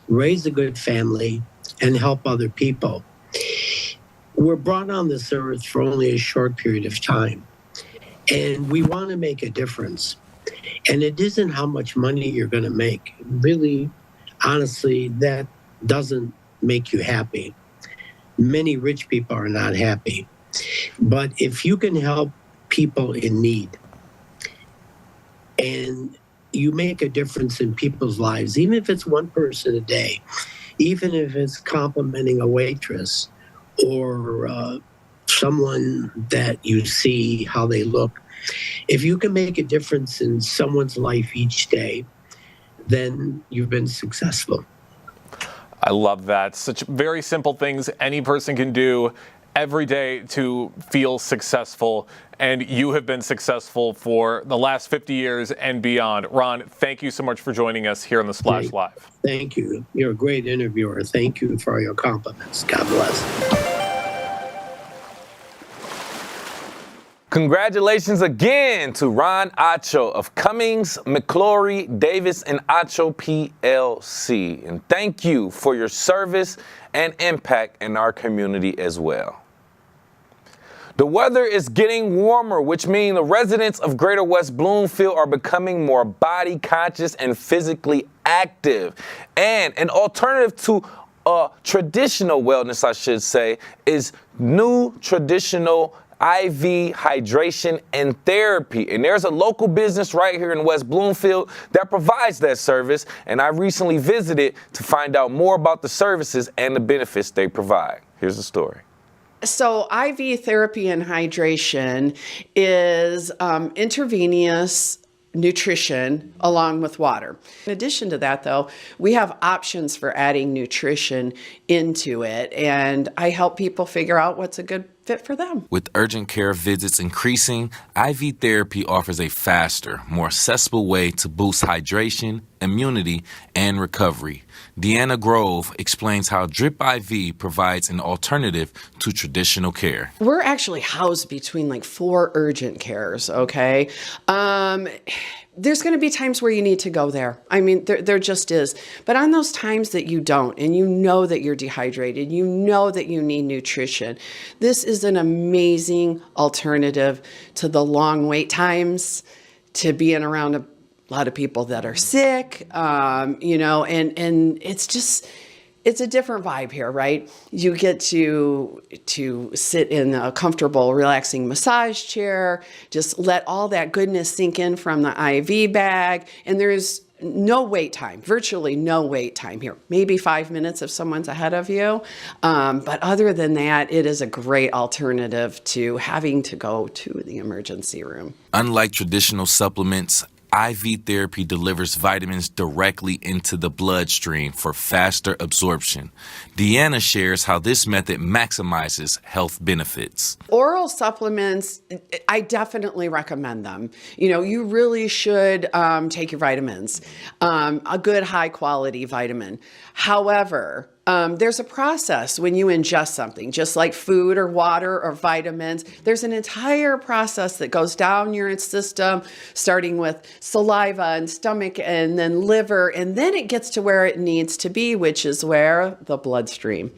raise a good family, and help other people. We're brought on this earth for only a short period of time, and we want to make a difference. And it isn't how much money you're going to make. Really, honestly, that doesn't make you happy. Many rich people are not happy. But if you can help people in need, and you make a difference in people's lives, even if it's one person a day, even if it's complimenting a waitress or someone that you see how they look, if you can make a difference in someone's life each day, then you've been successful. I love that. Such very simple things any person can do every day to feel successful, and you have been successful for the last 50 years and beyond. Ron, thank you so much for joining us here on the Splash Live. Thank you. You're a great interviewer. Thank you for your compliments. God bless. Congratulations again to Ron Acho of Cummings, McClory, Davis, and Acho PLC. And thank you for your service and impact in our community as well. The weather is getting warmer, which means the residents of Greater West Bloomfield are becoming more body conscious and physically active. And an alternative to traditional wellness, I should say, is new traditional IV hydration and therapy. And there's a local business right here in West Bloomfield that provides that service. And I recently visited to find out more about the services and the benefits they provide. Here's the story. So IV therapy and hydration is intravenous nutrition along with water. In addition to that, though, we have options for adding nutrition into it, and I help people figure out what's a good fit for them. With urgent care visits increasing, IV therapy offers a faster, more accessible way to boost hydration, immunity, and recovery. Deanna Grove explains how Drip IV provides an alternative to traditional care. We're actually housed between like 4 urgent cares, okay? There's going to be times where you need to go there. I mean, there just is. But on those times that you don't, and you know that you're dehydrated, you know that you need nutrition, this is an amazing alternative to the long wait times, to being around a lot of people that are sick, you know, and it's just, it's a different vibe here, right? You get to sit in a comfortable, relaxing massage chair, just let all that goodness sink in from the IV bag, and there's no wait time, virtually no wait time here. Maybe 5 minutes if someone's ahead of you. But other than that, it is a great alternative to having to go to the emergency room. Unlike traditional supplements, IV therapy delivers vitamins directly into the bloodstream for faster absorption. Deanna shares how this method maximizes health benefits. Oral supplements, I definitely recommend them. You know, you really should take your vitamins, a good high quality vitamin. However, there's a process when you ingest something, just like food or water or vitamins. There's an entire process that goes down your system, starting with saliva and stomach and then liver, and then it gets to where it needs to be, which is where? The bloodstream.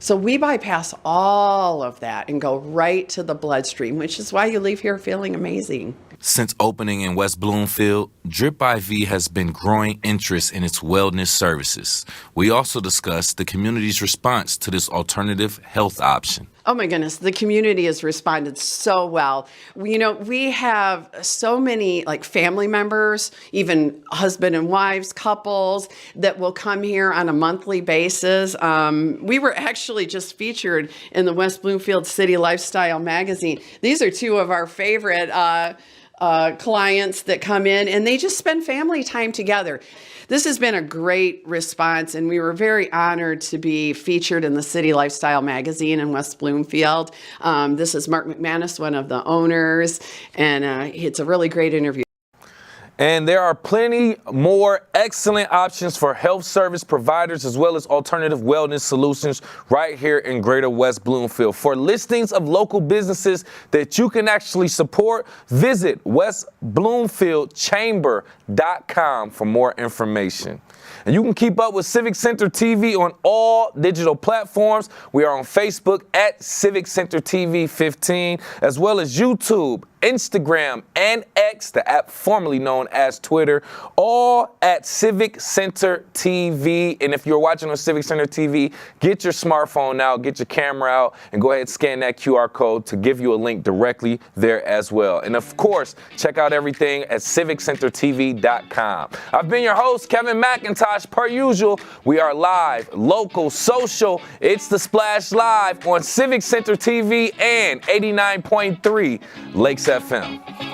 So we bypass all of that and go right to the bloodstream, which is why you leave here feeling amazing. Since opening in West Bloomfield, Drip IV has been growing interest in its wellness services. We also discussed the community's response to this alternative health option. Oh my goodness, the community has responded so well. We have so many like family members, even husband and wives, couples that will come here on a monthly basis. We were actually just featured in the West Bloomfield City Lifestyle magazine. These are 2 of our favorite clients that come in, and they just spend family time together. This has been a great response, and we were very honored to be featured in the City Lifestyle magazine in West Bloomfield. This is Mark McManus, one of the owners, and it's a really great interview. And there are plenty more excellent options for health service providers as well as alternative wellness solutions right here in Greater West Bloomfield. For listings of local businesses that you can actually support, visit westbloomfieldchamber.com for more information. And you can keep up with Civic Center TV on all digital platforms. We are on Facebook at Civic Center TV 15, as well as YouTube, Instagram, and X, the app formerly known as Twitter, all at Civic Center TV. And if you're watching on Civic Center TV, get your smartphone out, get your camera out, and go ahead and scan that QR code to give you a link directly there as well. And of course, check out everything at civiccentertv.com. I've been your host, Kevin McIntosh. Per usual, we are live, local, social. It's The Splash Live on Civic Center TV and 89.3 Lakes FM.